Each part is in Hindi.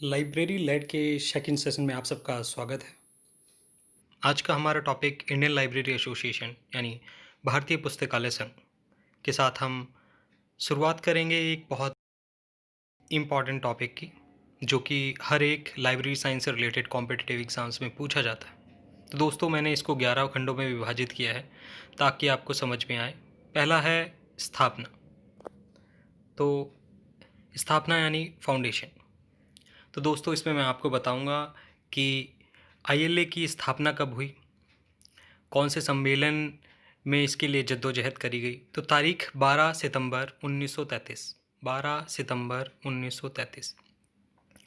लाइब्रेरी लैड के सेकंड सेशन में आप सबका स्वागत है। आज का हमारा टॉपिक इंडियन लाइब्रेरी एसोसिएशन यानी भारतीय पुस्तकालय संघ के साथ हम शुरुआत करेंगे एक बहुत इम्पॉर्टेंट टॉपिक की, जो कि हर एक लाइब्रेरी साइंस से रिलेटेड कॉम्पिटिटिव एग्ज़ाम्स में पूछा जाता है। तो दोस्तों, मैंने इसको 11 खंडों में विभाजित किया है ताकि आपको समझ में आए। पहला है स्थापना। तो स्थापना यानी फाउंडेशन। तो दोस्तों, इसमें मैं आपको बताऊंगा कि आईएलए की स्थापना कब हुई, कौन से सम्मेलन में इसके लिए जद्दोजहद करी गई। तो तारीख 12 सितंबर 1933, 12 सितंबर 1933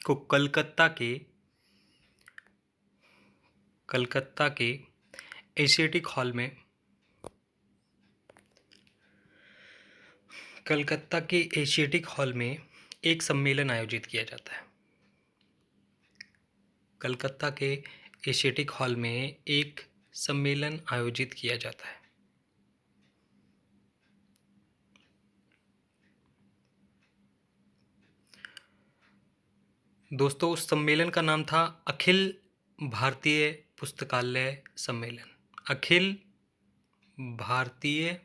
को कलकत्ता के एशियाटिक हॉल में एक सम्मेलन आयोजित किया जाता है। कलकत्ता के एशियाटिक हॉल में एक सम्मेलन आयोजित किया जाता है। दोस्तों, उस सम्मेलन का नाम था अखिल भारतीय पुस्तकालय सम्मेलन। अखिल भारतीय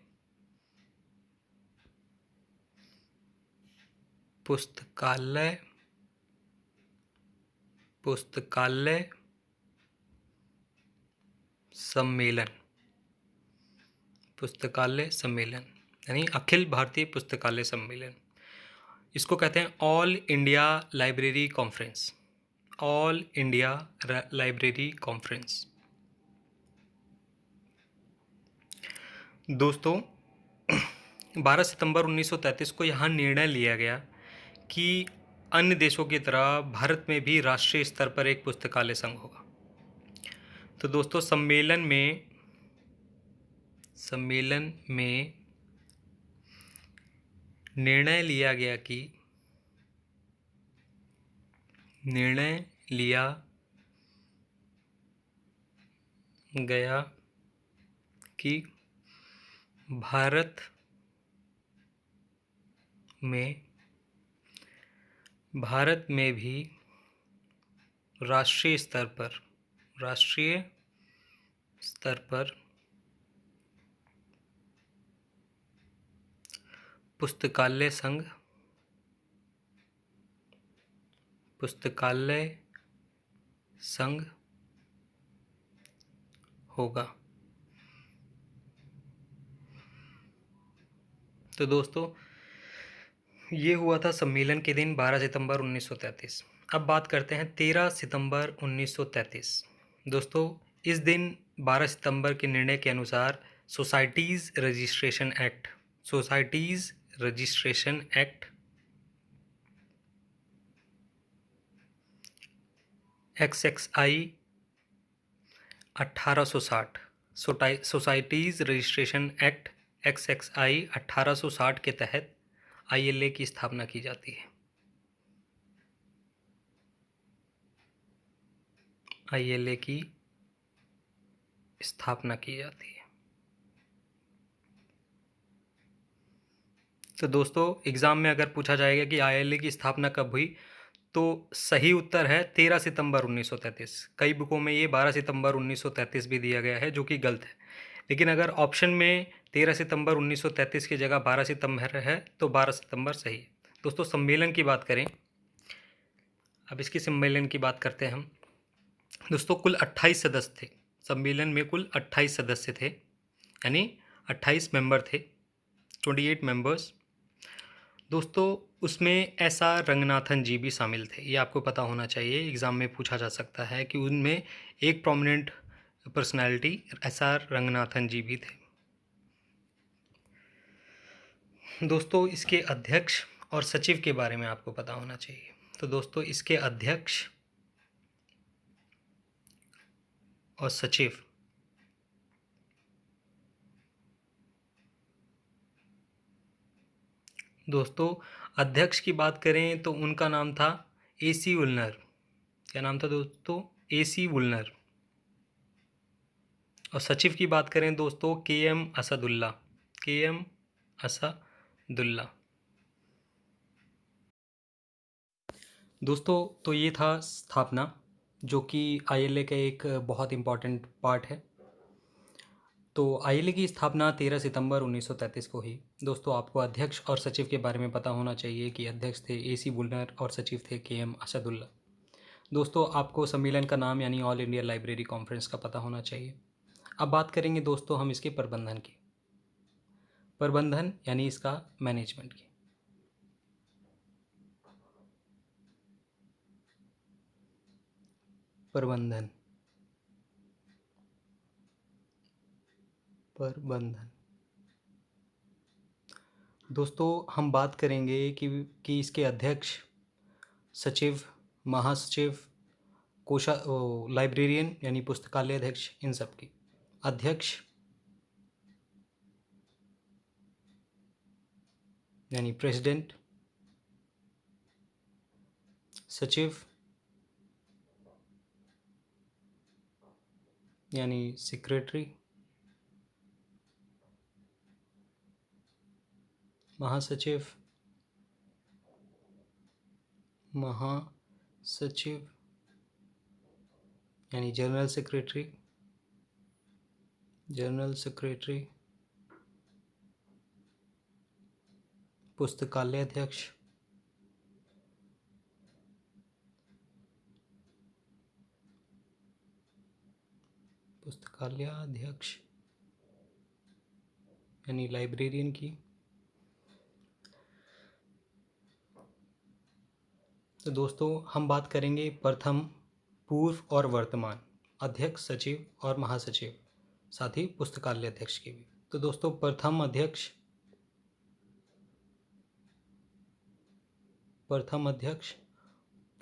पुस्तकालय सम्मेलन, पुस्तकालय सम्मेलन यानी अखिल भारतीय पुस्तकालय सम्मेलन। इसको कहते हैं all India library conference. All India library conference. दोस्तों, 12 सितंबर 1933 को यहाँ निर्णय लिया गया कि अन्य देशों की तरह भारत में भी राष्ट्रीय स्तर पर एक पुस्तकालय संघ होगा। तो दोस्तों, सम्मेलन में निर्णय लिया गया कि भारत में भी राष्ट्रीय स्तर पर पुस्तकालय संघ होगा। तो दोस्तों, ये हुआ था सम्मेलन के दिन 12 सितंबर 1933। अब बात करते हैं 13 सितंबर 1933। दोस्तों, इस दिन 12 सितंबर के निर्णय के अनुसार societies registration act XXI 1860, societies registration act XXI 1860 के तहत आईएलए की स्थापना की जाती है। आईएलए की स्थापना की जाती है। तो दोस्तों, एग्ज़ाम में अगर पूछा जाएगा कि आईएलए की स्थापना कब हुई, तो सही उत्तर है 13 सितंबर 1933। कई बुकों में ये 12 सितंबर 1933 भी दिया गया है, जो कि गलत है। लेकिन अगर ऑप्शन में 13 सितंबर 1933 की जगह 12 सितंबर है तो 12 सितंबर सही है। दोस्तों, सम्मेलन की बात करें, अब इसकी सम्मेलन की बात करते हैं हम। दोस्तों, कुल 28 सदस्य थे। सम्मेलन में कुल 28 सदस्य थे, यानी 28 मेंबर थे, 28 मेंबर्स। दोस्तों, उसमें SR रंगनाथन जी भी शामिल थे। ये आपको पता होना चाहिए, एग्ज़ाम में पूछा जा सकता है कि उनमें एक प्रोमिनेंट पर्सनालिटी SR रंगनाथन जी भी थे। दोस्तों, इसके अध्यक्ष और सचिव के बारे में आपको पता होना चाहिए। तो दोस्तों, इसके अध्यक्ष और सचिव दोस्तों, अध्यक्ष की बात करें तो उनका नाम था AC वुलनर। क्या नाम था दोस्तों? AC वुलनर। और सचिव की बात करें दोस्तों, KM असदुल्ला। दोस्तों, तो ये था स्थापना, जो कि आईएलए का एक बहुत इम्पॉर्टेंट पार्ट है। तो आईएलए की स्थापना 13 सितंबर 1933 को हुई। दोस्तों, आपको अध्यक्ष और सचिव के बारे में पता होना चाहिए कि अध्यक्ष थे एसी वुलनर और सचिव थे केएम असदुल्ला। दोस्तों, आपको सम्मेलन का नाम यानी ऑल इंडिया लाइब्रेरी कॉन्फ्रेंस का पता होना चाहिए। अब बात करेंगे दोस्तों हम इसके प्रबंधन की। प्रबंधन यानी इसका मैनेजमेंट की। प्रबंधन प्रबंधन दोस्तों, हम बात करेंगे कि इसके अध्यक्ष, सचिव, महासचिव, लाइब्रेरियन यानी पुस्तकालय अध्यक्ष, इन सब की। अध्यक्ष यानी प्रेसिडेंट, सचिव यानी सेक्रेटरी, महासचिव यानी जनरल सेक्रेटरी, पुस्तकालय अध्यक्ष, यानी लाइब्रेरियन की। तो दोस्तों, हम बात करेंगे प्रथम, पूर्व और वर्तमान अध्यक्ष, सचिव और महासचिव, साथ ही पुस्तकालय अध्यक्ष की भी। तो दोस्तों, प्रथम अध्यक्ष,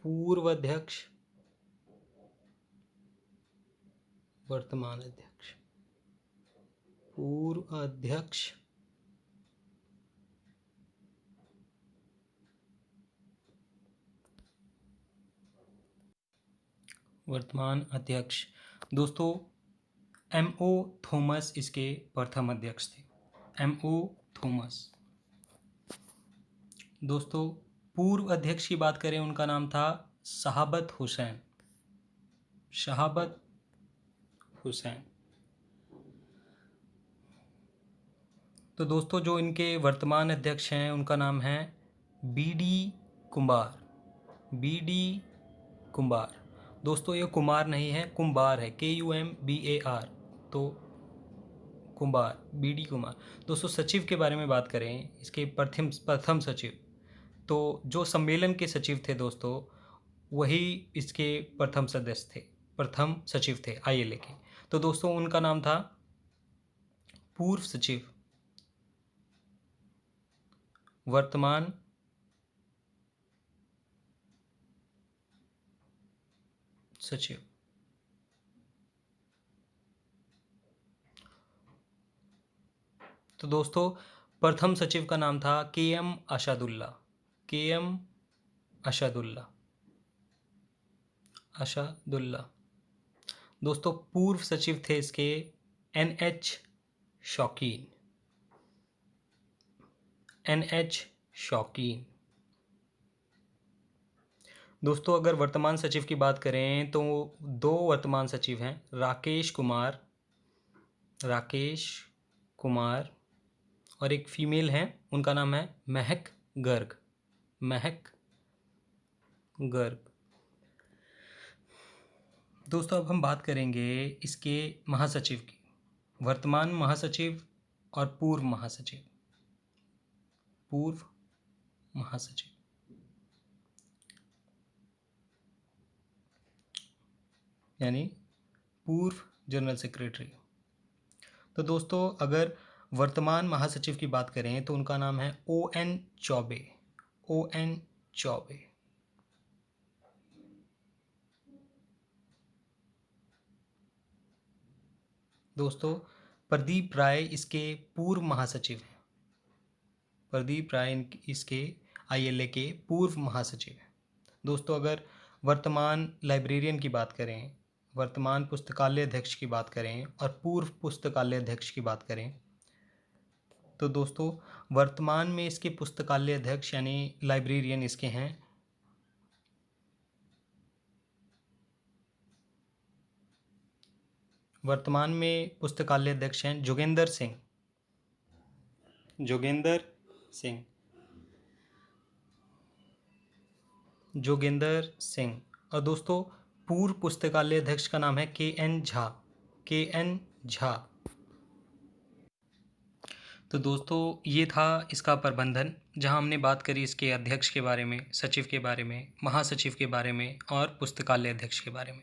पूर्व अध्यक्ष, वर्तमान अध्यक्ष, पूर्व अध्यक्ष, वर्तमान अध्यक्ष। दोस्तों, एमओ थॉमस इसके प्रथम अध्यक्ष थे। एमओ थॉमस। दोस्तों, पूर्व अध्यक्ष की बात करें, उनका नाम था शहाबत हुसैन। तो दोस्तों, जो इनके वर्तमान अध्यक्ष हैं उनका नाम है बीडी कुंभार। दोस्तों, ये कुमार नहीं है, कुंभार है, KUMBAR। तो कुंभार, बीडी कुमार। दोस्तों, सचिव के बारे में बात करें, इसके प्रथम सचिव, तो जो सम्मेलन के सचिव थे दोस्तों, वही इसके प्रथम सचिव थे आईएलए के। तो दोस्तों, उनका नाम था पूर्व सचिव, वर्तमान सचिव। तो दोस्तों, प्रथम सचिव का नाम था केएम अशादुल्ला। दोस्तों, पूर्व सचिव थे इसके NH शौकीन। दोस्तों, अगर वर्तमान सचिव की बात करें तो दो वर्तमान सचिव हैं, राकेश कुमार और एक फीमेल हैं, उनका नाम है महक गर्ग। दोस्तों, अब हम बात करेंगे इसके महासचिव की, वर्तमान महासचिव और पूर्व महासचिव। यानी पूर्व जनरल सेक्रेटरी। तो दोस्तों, अगर वर्तमान महासचिव की बात करें तो उनका नाम है ON चौबे। दोस्तों, प्रदीप राय इसके पूर्व महासचिव हैं। इसके आईएलए के पूर्व महासचिव हैं। दोस्तों, अगर वर्तमान लाइब्रेरियन की बात करें, वर्तमान पुस्तकालय अध्यक्ष की बात करें और पूर्व पुस्तकालय अध्यक्ष की बात करें, तो दोस्तों, वर्तमान में इसके पुस्तकालय अध्यक्ष यानी लाइब्रेरियन इसके हैं वर्तमान में पुस्तकालय अध्यक्ष हैं जोगेंद्र सिंह। जोगेंद्र सिंह। जोगेंद्र सिंह। और दोस्तों पूर्व पुस्तकालय अध्यक्ष का नाम है के.एन. झा। के.एन. झा। तो दोस्तों ये था इसका प्रबंधन, जहां हमने बात करी इसके अध्यक्ष के बारे में, सचिव के बारे में, महासचिव के बारे में और पुस्तकालय अध्यक्ष के बारे में।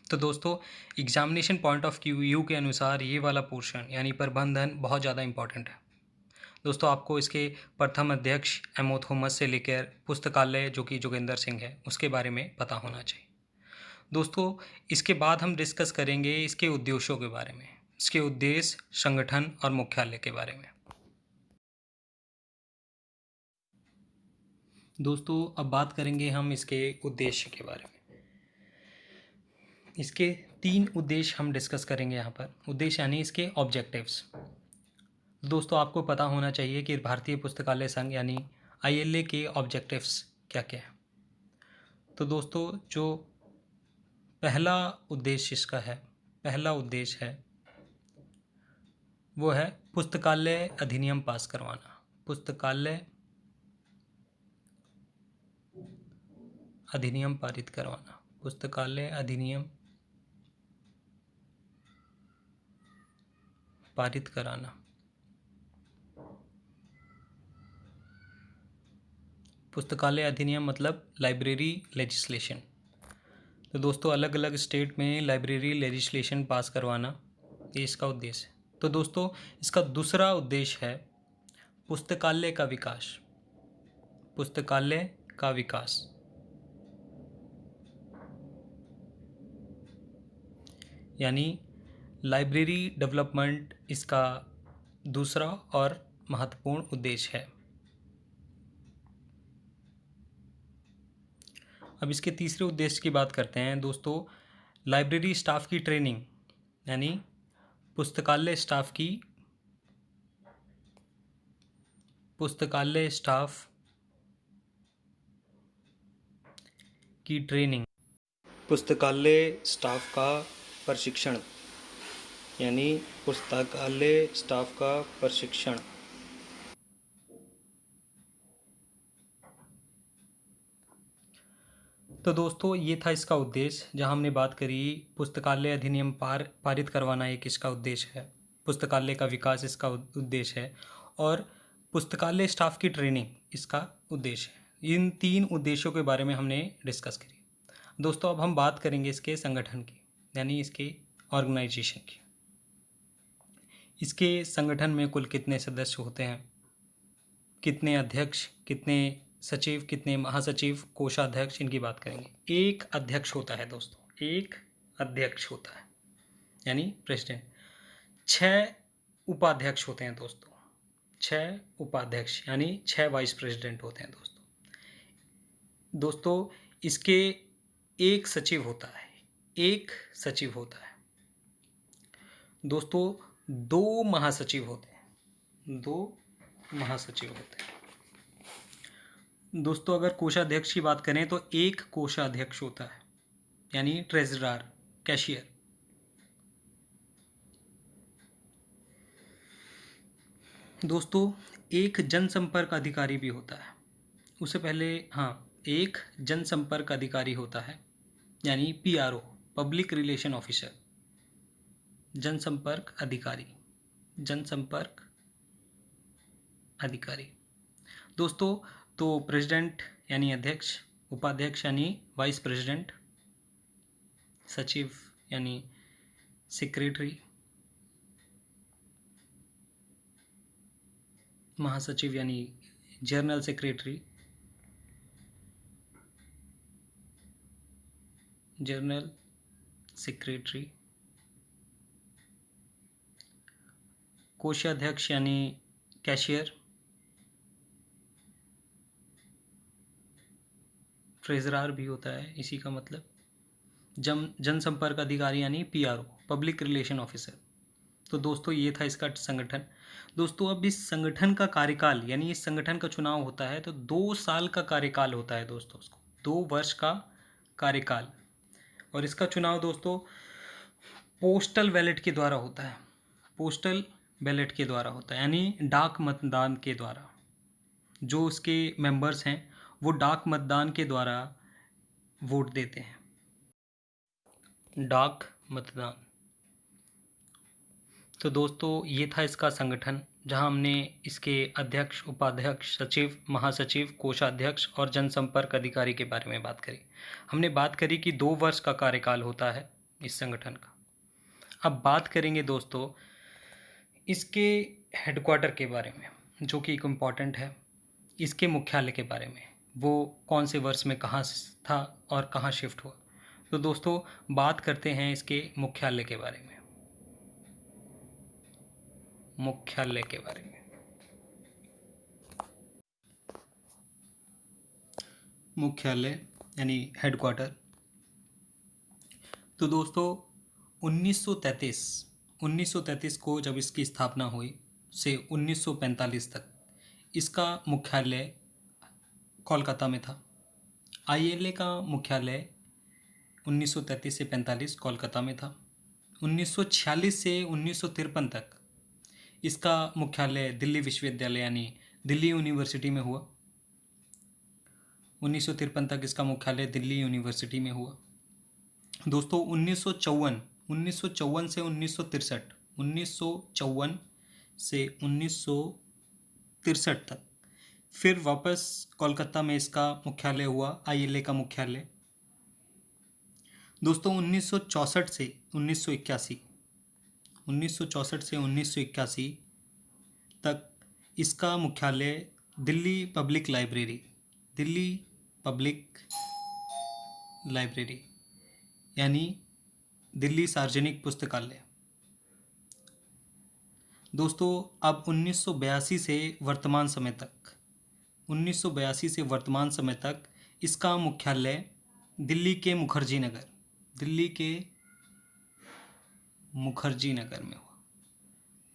तो दोस्तों एग्जामिनेशन पॉइंट ऑफ व्यू के अनुसार ये वाला पोर्शन यानी प्रबंधन बहुत ज़्यादा इंपॉर्टेंट है। दोस्तों आपको इसके प्रथम अध्यक्ष एमओ थॉमस से लेकर पुस्तकालय जो कि जोगेंद्र सिंह है उसके बारे में पता होना चाहिए। दोस्तों इसके बाद हम डिस्कस करेंगे इसके उद्देश्यों के बारे में, इसके उद्देश्य, संगठन और मुख्यालय के बारे में। दोस्तों अब बात करेंगे हम इसके उद्देश्य के बारे में। इसके 3 उद्देश्य हम डिस्कस करेंगे यहाँ पर। उद्देश्य यानी इसके ऑब्जेक्टिव्स। दोस्तों आपको पता होना चाहिए कि भारतीय पुस्तकालय संघ यानी ILA के ऑब्जेक्टिव्स क्या क्या हैं। तो दोस्तों जो पहला उद्देश्य इसका है, पहला उद्देश्य है वो है पुस्तकालय अधिनियम पास करवाना। पुस्तकालय अधिनियम पारित करवाना। पुस्तकालय अधिनियम पारित कराना। पुस्तकालय अधिनियम मतलब लाइब्रेरी लेजिस्लेशन। तो दोस्तों अलग अलग स्टेट में लाइब्रेरी लेजिस्लेशन पास करवाना, ये इसका उद्देश्य है। तो दोस्तों इसका दूसरा उद्देश्य है पुस्तकालय का विकास। पुस्तकालय का विकास यानी लाइब्रेरी डेवलपमेंट इसका दूसरा और महत्वपूर्ण उद्देश्य है। अब इसके तीसरे उद्देश्य की बात करते हैं दोस्तों, लाइब्रेरी स्टाफ की ट्रेनिंग यानी पुस्तकालय स्टाफ की ट्रेनिंग। पुस्तकालय स्टाफ का प्रशिक्षण यानी पुस्तकालय स्टाफ का प्रशिक्षण। तो दोस्तों ये था इसका उद्देश्य, जहां हमने बात करी पुस्तकालय अधिनियम पारित करवाना एक इसका उद्देश्य है, पुस्तकालय का विकास इसका उद्देश्य है और पुस्तकालय स्टाफ की ट्रेनिंग इसका उद्देश्य है। इन 3 उद्देश्यों के बारे में हमने डिस्कस करी। दोस्तों अब हम बात करेंगे इसके संगठन की यानी इसके ऑर्गेनाइजेशन की। इसके संगठन में कुल कितने सदस्य होते हैं, कितने अध्यक्ष, कितने सचिव, कितने महासचिव, कोषाध्यक्ष, इनकी बात करेंगे। एक अध्यक्ष होता है दोस्तों, एक अध्यक्ष होता है यानी प्रेसिडेंट। 6 उपाध्यक्ष होते हैं दोस्तों, 6 उपाध्यक्ष यानी 6 वाइस प्रेसिडेंट होते हैं दोस्तों इसके एक सचिव होता है, एक सचिव होता है दोस्तों। 2 महासचिव होते हैं, 2 महासचिव होते हैं दोस्तों। अगर कोषाध्यक्ष की बात करें तो एक कोषाध्यक्ष होता है यानी ट्रेजरर, कैशियर। दोस्तों एक जनसंपर्क अधिकारी भी होता है, उससे पहले एक जनसंपर्क अधिकारी होता है यानी PRO, पब्लिक रिलेशन ऑफिसर। जनसंपर्क अधिकारी, जनसंपर्क अधिकारी दोस्तों। तो प्रेसिडेंट यानी अध्यक्ष, उपाध्यक्ष यानी वाइस प्रेसिडेंट, सचिव यानी सेक्रेटरी, महासचिव यानी जनरल सेक्रेटरी, जनरल सेक्रेटरी, कोषाध्यक्ष यानी कैशियर, ट्रेजरर भी होता है इसी का मतलब, जनसंपर्क अधिकारी यानी PRO, पब्लिक रिलेशन ऑफिसर। तो दोस्तों ये था इसका संगठन। दोस्तों अब इस संगठन का कार्यकाल यानी इस संगठन का चुनाव होता है तो 2 साल का कार्यकाल होता है दोस्तों, उसको 2 वर्ष का कार्यकाल। और इसका चुनाव दोस्तों पोस्टल बैलेट के द्वारा होता है। पोस्टल बैलेट के द्वारा होता है, यानी डाक मतदान के द्वारा। जो उसके मेंबर्स हैं वो डाक मतदान के द्वारा वोट देते हैं। डाक मतदान। तो दोस्तों ये था इसका संगठन, जहां हमने इसके अध्यक्ष, उपाध्यक्ष, सचिव, महासचिव, कोषाध्यक्ष और जनसंपर्क अधिकारी के बारे में बात करी। हमने बात करी कि 2 वर्ष का कार्यकाल होता है इस संगठन का। अब बात करेंगे दोस्तों इसके हेडक्वार्टर के बारे में, जो कि एक इम्पॉर्टेंट है। इसके मुख्यालय के बारे में, वो कौन से वर्ष में कहाँ था और कहाँ शिफ्ट हुआ। तो दोस्तों बात करते हैं इसके मुख्यालय के बारे में। मुख्यालय के बारे में, मुख्यालय यानी हेडक्वार्टर। तो दोस्तों 1933 को जब इसकी स्थापना हुई से 1945 तक इसका मुख्यालय कोलकाता में था। आईएलए का मुख्यालय 1933 से 45 कोलकाता में था। 1946 से 1953 तक इसका मुख्यालय दिल्ली विश्वविद्यालय यानी दिल्ली यूनिवर्सिटी में हुआ। 1953 तक इसका मुख्यालय दिल्ली यूनिवर्सिटी में हुआ। दोस्तों 1954 से 1963, 1954 से 1963 तक फिर वापस कोलकाता में इसका मुख्यालय हुआ, आईएलए का मुख्यालय। दोस्तों 1964 से 1981, 1964 से 1981 तक इसका मुख्यालय Delhi public library, Delhi public library यानी दिल्ली सार्वजनिक पुस्तकालय। दोस्तों अब 1982 से वर्तमान समय तक, 1982 से वर्तमान समय तक इसका मुख्यालय दिल्ली के मुखर्जी नगर, दिल्ली के मुखर्जी नगर में हुआ।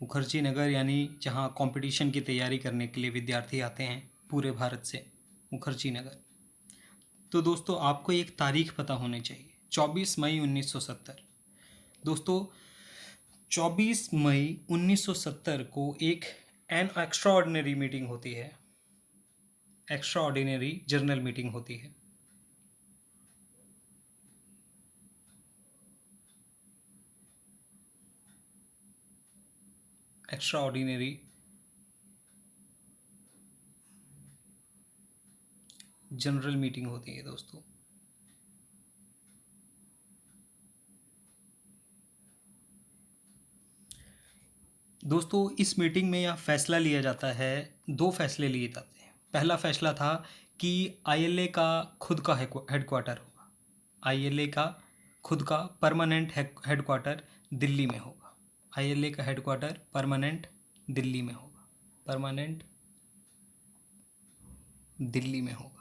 मुखर्जी नगर यानी जहाँ कंपटीशन की तैयारी करने के लिए विद्यार्थी आते हैं पूरे भारत से, मुखर्जी नगर। तो दोस्तों आपको एक तारीख पता होनी चाहिए, 24 मई 1970। दोस्तों 24 मई 1970 को एक एक्स्ट्रा ऑर्डिनरी मीटिंग होती है, एक्स्ट्रा ऑर्डिनरी जनरल मीटिंग होती है। एक्स्ट्रा ऑर्डिनरी जनरल मीटिंग होती है दोस्तों। दोस्तों इस मीटिंग में यह फैसला लिया जाता है, 2 फैसले लिए जाते हैं। पहला फैसला था कि आईएलए का खुद का हेडक्वार्टर होगा, आईएलए का खुद का परमानेंट हेडक्वार्टर दिल्ली में होगा। आईएलए का हेडक्वार्टर परमानेंट दिल्ली में होगा, परमानेंट दिल्ली में होगा।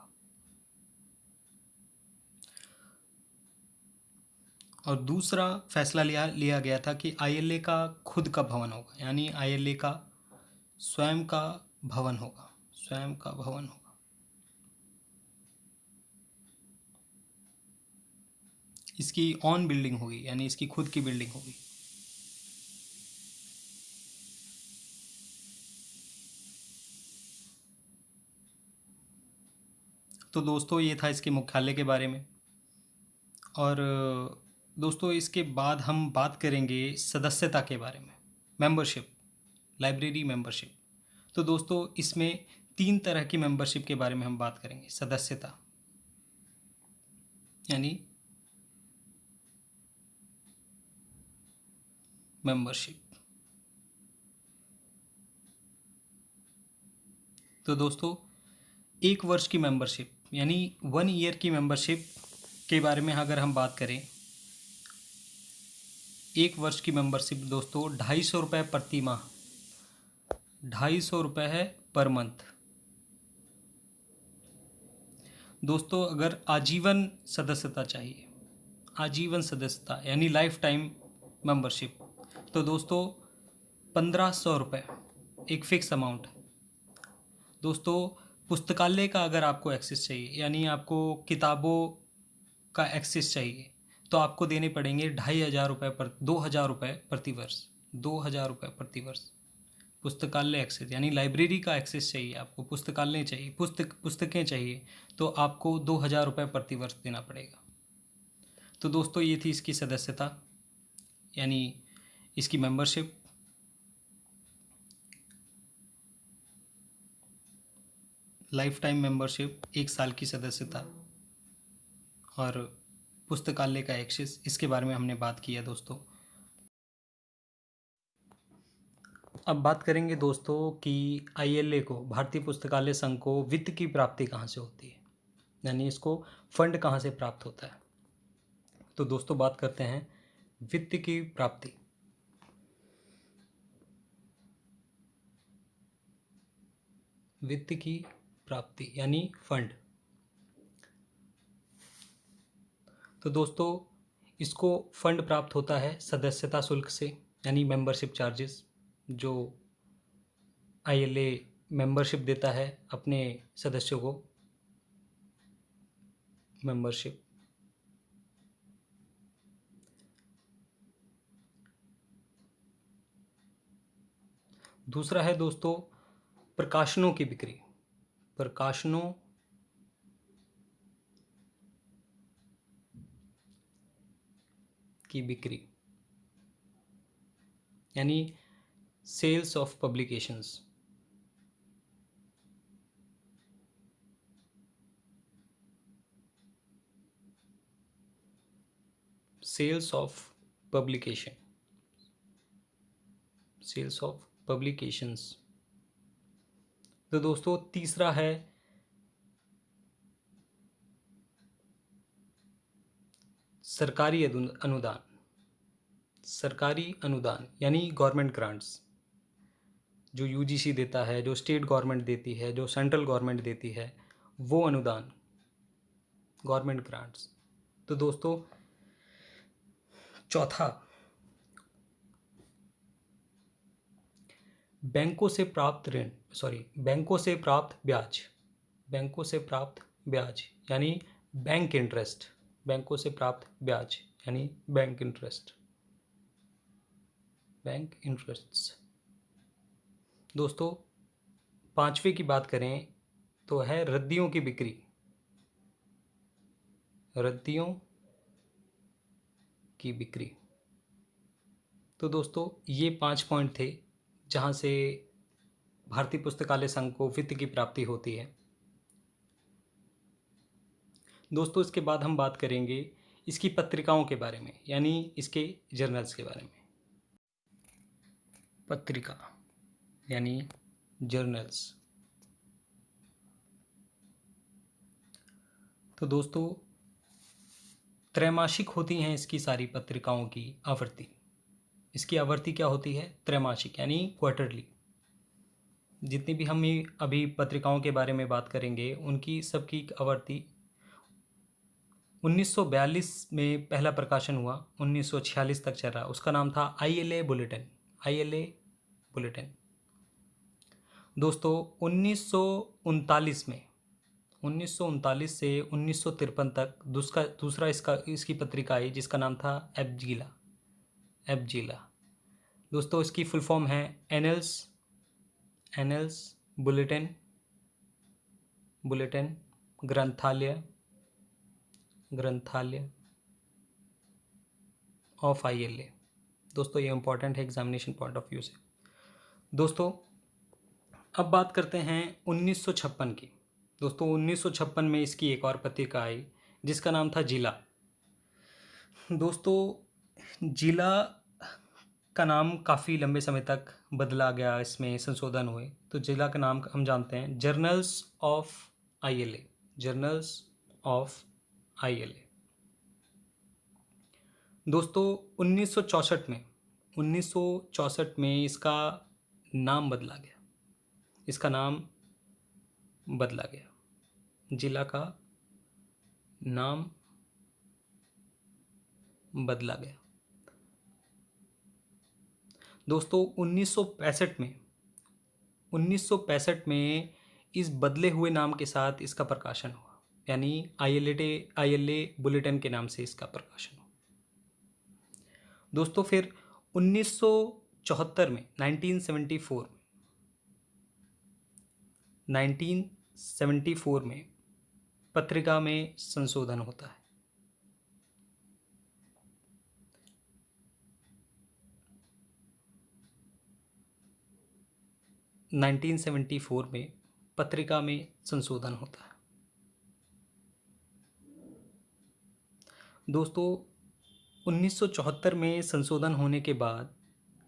और दूसरा फैसला लिया गया था कि आईएलए का खुद का भवन होगा, यानी आईएलए का स्वयं का भवन होगा, स्वयं का भवन होगा। इसकी ऑन बिल्डिंग होगी, यानी इसकी खुद की बिल्डिंग होगी। तो दोस्तों ये था इसके मुख्यालय के बारे में। और दोस्तों इसके बाद हम बात करेंगे सदस्यता के बारे में, मेंबरशिप, लाइब्रेरी मेंबरशिप। तो दोस्तों इसमें 3 तरह की मेंबरशिप के बारे में हम बात करेंगे। सदस्यता यानी मेंबरशिप। तो दोस्तों 1 वर्ष की मेंबरशिप यानी 1 ईयर की मेंबरशिप के बारे में अगर हम बात करें, 1 वर्ष की मेंबरशिप दोस्तों 250 रुपये प्रति माह, 250 रुपये है पर मंथ। दोस्तों अगर आजीवन सदस्यता चाहिए, आजीवन सदस्यता यानी लाइफ टाइम मेंबरशिप, तो दोस्तों 1500 रुपये एक फ़िक्स अमाउंट है। दोस्तों पुस्तकालय का अगर आपको एक्सेस चाहिए, यानी आपको किताबों का एक्सेस चाहिए, तो आपको देने पड़ेंगे 2,500 रुपये पर 2,000 रुपये प्रतिवर्ष, 2,000 रुपये प्रतिवर्ष। पुस्तकालय एक्सेस यानी लाइब्रेरी का एक्सेस चाहिए आपको, पुस्तकालय चाहिए, पुस्तकें चाहिए, तो आपको 2,000 रुपये प्रतिवर्ष देना पड़ेगा। तो दोस्तों ये थी इसकी सदस्यता यानी इसकी मेंबरशिप। लाइफ टाइम मेंबरशिप, 1 साल की सदस्यता और पुस्तकालय का एक्सेस, इसके बारे में हमने बात किया दोस्तों। अब बात करेंगे दोस्तों कि ILA को, भारतीय पुस्तकालय संघ को वित्त की प्राप्ति कहाँ से होती है, यानी इसको फंड कहाँ से प्राप्त होता है। तो दोस्तों बात करते हैं वित्त की प्राप्ति। वित्त की प्राप्ति यानी फंड। तो दोस्तों इसको फंड प्राप्त होता है सदस्यता शुल्क से यानी मेंबरशिप चार्जेस, जो ILA मेंबरशिप देता है अपने सदस्यों को, मेंबरशिप। दूसरा है दोस्तों प्रकाशनों की बिक्री, प्रकाशनों की बिक्री यानी sales of publications. Sales of publication, sales of publications. तो दोस्तों तीसरा है सरकारी अनुदान, सरकारी अनुदान यानी गवर्नमेंट ग्रांट्स, जो UGC देता है, जो स्टेट गवर्नमेंट देती है, जो सेंट्रल गवर्नमेंट देती है, वो अनुदान, गवर्नमेंट ग्रांट्स। तो दोस्तों चौथा, बैंकों से प्राप्त ऋण, बैंकों से प्राप्त ब्याज, बैंकों से प्राप्त ब्याज यानी बैंक इंटरेस्ट, बैंकों से प्राप्त ब्याज यानी बैंक इंटरेस्ट, बैंक इंटरेस्ट्स। दोस्तों पांचवे की बात करें तो है रद्दियों की बिक्री, रद्दियों की बिक्री। तो दोस्तों ये 5 पॉइंट थे जहाँ से भारतीय पुस्तकालय संघ को वित्त की प्राप्ति होती है। दोस्तों इसके बाद हम बात करेंगे इसकी पत्रिकाओं के बारे में यानी इसके जर्नल्स के बारे में। पत्रिका यानी जर्नल्स। तो दोस्तों त्रैमासिक होती हैं इसकी सारी पत्रिकाओं की आवृत्ति। इसकी आवृत्ति क्या होती है? त्रैमासिक यानी क्वार्टरली। जितनी भी हम अभी पत्रिकाओं के बारे में बात करेंगे उनकी सबकी आवृत्ति 1942 में पहला प्रकाशन हुआ, 1946 तक चला, उसका नाम था ILA बुलेटिन, ILA बुलेटिन। दोस्तों 1939 में, 1939 से 1953 तक दूसरा इसकी पत्रिका आई जिसका नाम था एबजीला, एबजीला। दोस्तों इसकी फुल फॉर्म है एनल्स, एनल्स बुलेटिन, बुलेटिन ग्रंथालय, ग्रंथालय ऑफ ILA। दोस्तों ये इंपॉर्टेंट है एग्जामिनेशन पॉइंट ऑफ व्यू से। दोस्तों अब बात करते हैं 1956 की। दोस्तों 1956 में इसकी एक और पत्रिका आई जिसका नाम था जिला। दोस्तों जिला का नाम काफ़ी लंबे समय तक बदला गया, इसमें संशोधन हुए, तो जिला का नाम हम जानते हैं journals of ILA, journals of ILA। दोस्तों 1964 में इसका नाम बदला गया, इसका नाम बदला गया, जिला का नाम बदला गया। दोस्तों 1965 में इस बदले हुए नाम के साथ इसका प्रकाशन हुआ, यानी ILA बुलेटिन के नाम से इसका प्रकाशन हुआ। दोस्तों फिर 1974 में 1974 में पत्रिका में संशोधन होता है। 1974 में पत्रिका में संशोधन होता है। दोस्तों 1974 में संशोधन होने के बाद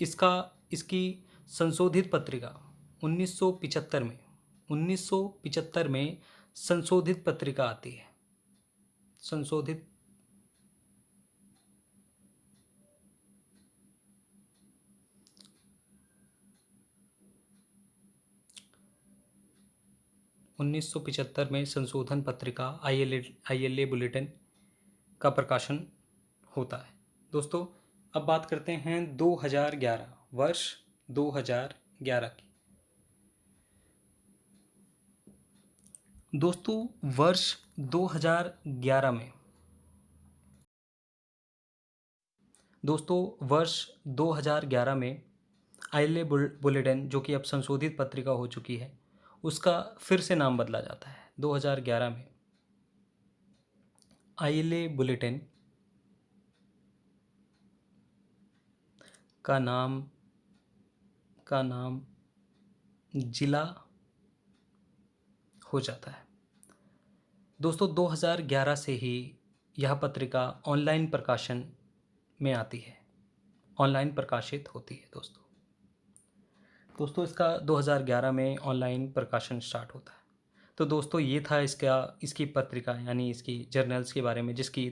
इसकी संशोधित पत्रिका 1975 में संशोधित पत्रिका आती है। संशोधित 1975 में संशोधन पत्रिका आईएलए बुलेटिन का प्रकाशन होता है। दोस्तों अब बात करते हैं 2011 वर्ष 2011 की। दोस्तों वर्ष 2011 में आईएलए बुलेटिन जो कि अब संशोधित पत्रिका हो चुकी है, उसका फिर से नाम बदला जाता है। 2011 में आईएलए बुलेटिन का नाम जिला हो जाता है। दोस्तों 2011 से ही यह पत्रिका ऑनलाइन प्रकाशन में आती है, ऑनलाइन प्रकाशित होती है। दोस्तों इसका 2011 में ऑनलाइन प्रकाशन स्टार्ट होता है। तो दोस्तों ये था इसकी पत्रिका यानी इसकी जर्नल्स के बारे में जिसकी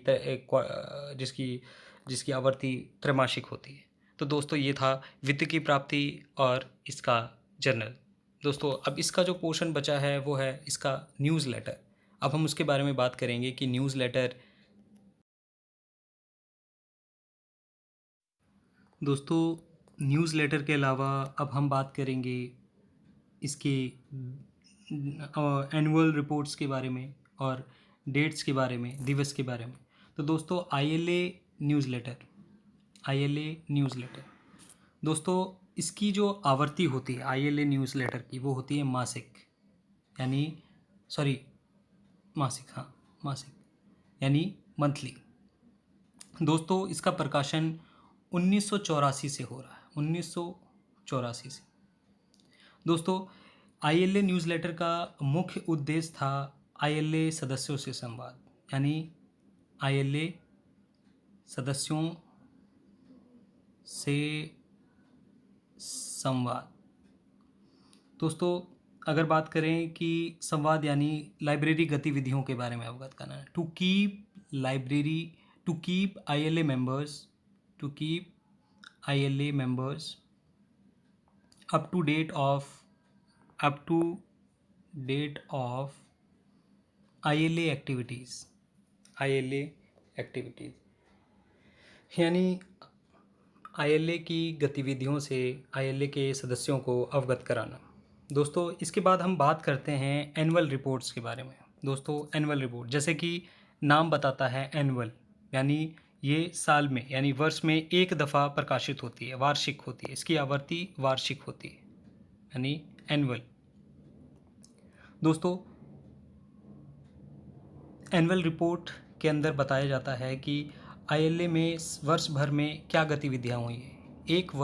आवृत्ति त्रैमासिक होती है। तो दोस्तों ये था वित्त की प्राप्ति और इसका जर्नल। दोस्तों अब इसका जो पोर्शन बचा है वो है इसका न्यूज़लेटर। अब हम उसके बारे में बात करेंगे कि न्यूज़लेटर। दोस्तों न्यूज़लेटर के अलावा अब हम बात करेंगे इसके एनुअल रिपोर्ट्स के बारे में और डेट्स के बारे में, दिवस के बारे में। तो दोस्तों आईएलए न्यूज़लेटर दोस्तों इसकी जो आवृत्ति होती है आईएलए न्यूज़लेटर की, वो होती है मासिक यानी मंथली। दोस्तों इसका प्रकाशन 1984 से हो रहा है, 1984 से। दोस्तों आईएलए न्यूज़लेटर का मुख्य उद्देश्य था आईएलए सदस्यों से संवाद, यानी आईएलए सदस्यों से संवाद। दोस्तों अगर बात करें कि संवाद यानी लाइब्रेरी गतिविधियों के बारे में अवगत कराना है, to keep ILA members up to date of ILA activities यानी आईएलए की गतिविधियों से आईएलए के सदस्यों को अवगत कराना। दोस्तों इसके बाद हम बात करते हैं एनुअल रिपोर्ट्स के बारे में। दोस्तों एनुअल रिपोर्ट जैसे कि नाम बताता है एनुअल, यानी ये साल में यानी वर्ष में एक दफ़ा प्रकाशित होती है, वार्षिक होती है, इसकी आवृत्ति वार्षिक होती है, यानी एनुअल। दोस्तों एनुअल रिपोर्ट के अंदर बताया जाता है कि आईएलए में वर्ष भर में क्या गतिविधियां हुई हैं, एक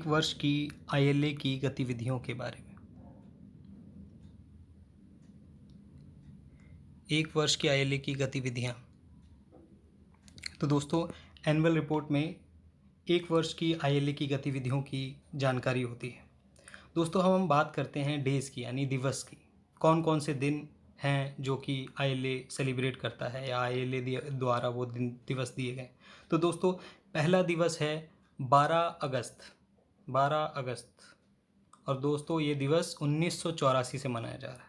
वर्ष की आईएलए की गतिविधियों के बारे में। एक वर्ष की आईएलए की गतिविधियां। तो दोस्तों एनुअल रिपोर्ट में एक वर्ष की आईएलए की गतिविधियों की जानकारी होती है। दोस्तों हम बात करते हैं डेज़ की यानी दिवस की। कौन कौन से दिन हैं जो कि आईएलए सेलिब्रेट करता है या आईएलए द्वारा वो दिवस दिए गए। तो दोस्तों पहला दिवस है 12 अगस्त और दोस्तों ये दिवस 1984 से मनाया जा रहा है,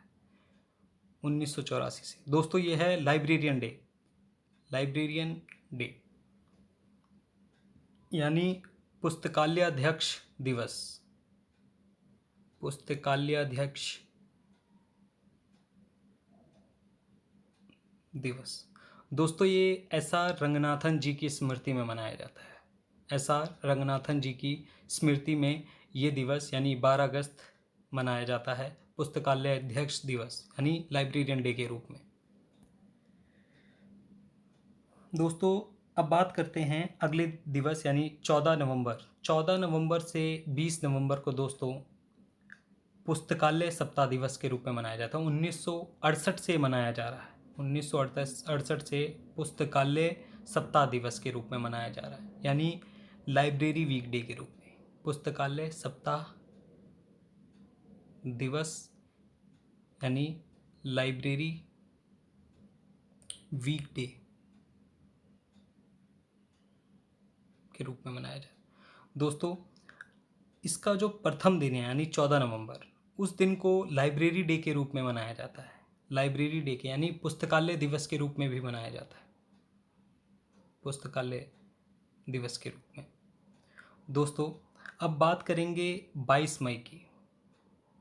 1984 से। दोस्तों ये है लाइब्रेरियन डे यानी पुस्तकालयाध्यक्ष दिवस। दोस्तों ये एस.आर. रंगनाथन जी की स्मृति में मनाया जाता है। एस.आर. रंगनाथन जी की स्मृति में ये दिवस यानी 12 अगस्त मनाया जाता है पुस्तकालय अध्यक्ष दिवस यानी लाइब्रेरियन डे के रूप में। दोस्तों अब बात करते हैं अगले दिवस यानी 14 नवंबर। 14 नवंबर से 20 नवंबर को दोस्तों पुस्तकालय सप्ताह दिवस के रूप में मनाया जाता है। 1968 से मनाया जा रहा है। 1968 से पुस्तकालय सप्ताह दिवस के रूप में मनाया जा रहा है, यानी लाइब्रेरी वीक डे के रूप में पुस्तकालय सप्ताह दिवस यानी लाइब्रेरी वीक डे के रूप में मनाया जाए। दोस्तों इसका जो प्रथम दिन है यानी 14 नवंबर, उस दिन को लाइब्रेरी डे के रूप में मनाया जाता है। लाइब्रेरी डे के यानी पुस्तकालय दिवस के रूप में भी मनाया जाता है, पुस्तकालय दिवस के रूप में। दोस्तों अब बात करेंगे 22 मई की।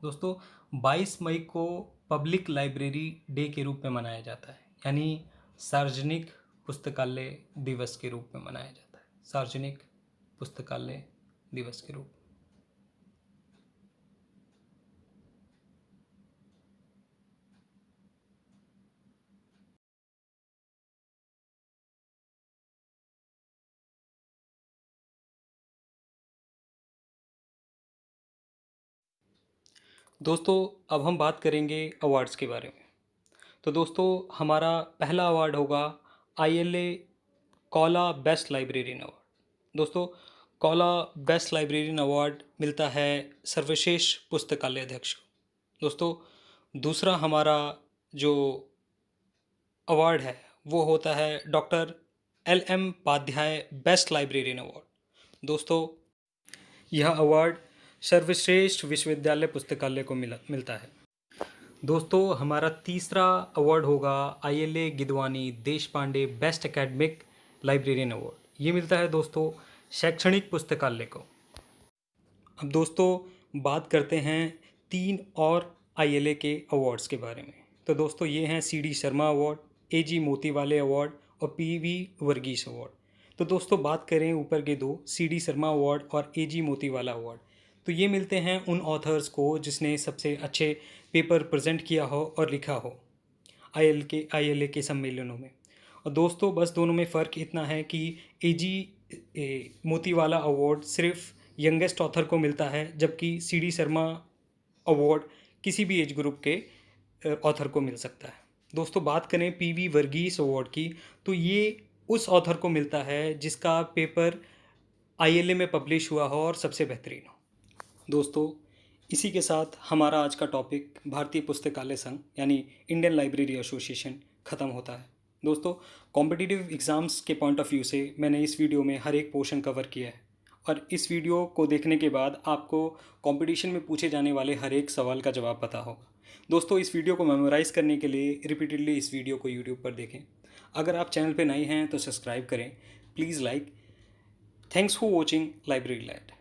दोस्तों 22 मई को पब्लिक लाइब्रेरी डे के रूप में मनाया जाता है, यानी सार्वजनिक पुस्तकालय दिवस के रूप में मनाया जाता है, सार्वजनिक पुस्तकालय दिवस के रूप में। दोस्तों अब हम बात करेंगे अवार्ड्स के बारे में। तो दोस्तों हमारा पहला अवार्ड होगा ILA कौला बेस्ट लाइब्रेरियन अवार्ड। दोस्तों कौला बेस्ट लाइब्रेरियन अवार्ड मिलता है सर्वश्रेष्ठ पुस्तकालय अध्यक्ष को। दोस्तों दूसरा हमारा जो अवार्ड है वो होता है doctor LM Padhyay best librarian award. दोस्तों यह अवार्ड सर्वश्रेष्ठ विश्वविद्यालय पुस्तकालय को मिलता है। दोस्तों हमारा तीसरा अवार्ड होगा ILA Gidwani Deshpande best academic librarian award. ये मिलता है दोस्तों शैक्षणिक पुस्तकालय को। अब दोस्तों बात करते हैं 3 और ILA के अवार्ड्स के बारे में। तो दोस्तों ये हैं CD Sharma award, AG Motiwale award और PV वर्गीस अवार्ड। तो दोस्तों बात करें ऊपर के दो CD शर्मा अवार्ड और AG मोतीवाला अवार्ड, तो ये मिलते हैं उन ऑथर्स को जिसने सबसे अच्छे पेपर प्रेजेंट किया हो और लिखा हो ILA के सम्मेलनों में। और दोस्तों बस दोनों में फ़र्क इतना है कि AG मोतीवाला अवार्ड सिर्फ यंगेस्ट ऑथर को मिलता है, जबकि CD शर्मा अवार्ड किसी भी एज ग्रुप के ऑथर को मिल सकता है। दोस्तों बात करें PV वर्गीस अवार्ड की, तो ये उस ऑथर को मिलता है जिसका पेपर ILA में पब्लिश हुआ हो और सबसे बेहतरीन हो। दोस्तों इसी के साथ हमारा आज का टॉपिक भारतीय पुस्तकालय संघ यानी इंडियन लाइब्रेरी एसोसिएशन ख़त्म होता है। दोस्तों कॉम्पिटिटिव एग्ज़ाम्स के पॉइंट ऑफ व्यू से मैंने इस वीडियो में हर एक पोर्शन कवर किया है, और इस वीडियो को देखने के बाद आपको कंपटीशन में पूछे जाने वाले हर एक सवाल का जवाब पता होगा। दोस्तों इस वीडियो को मेमोराइज़ करने के लिए रिपीटेडली इस वीडियो को यूट्यूब पर देखें। अगर आप चैनल पर नए हैं तो सब्सक्राइब करें, please like. Thanks for watching library lead.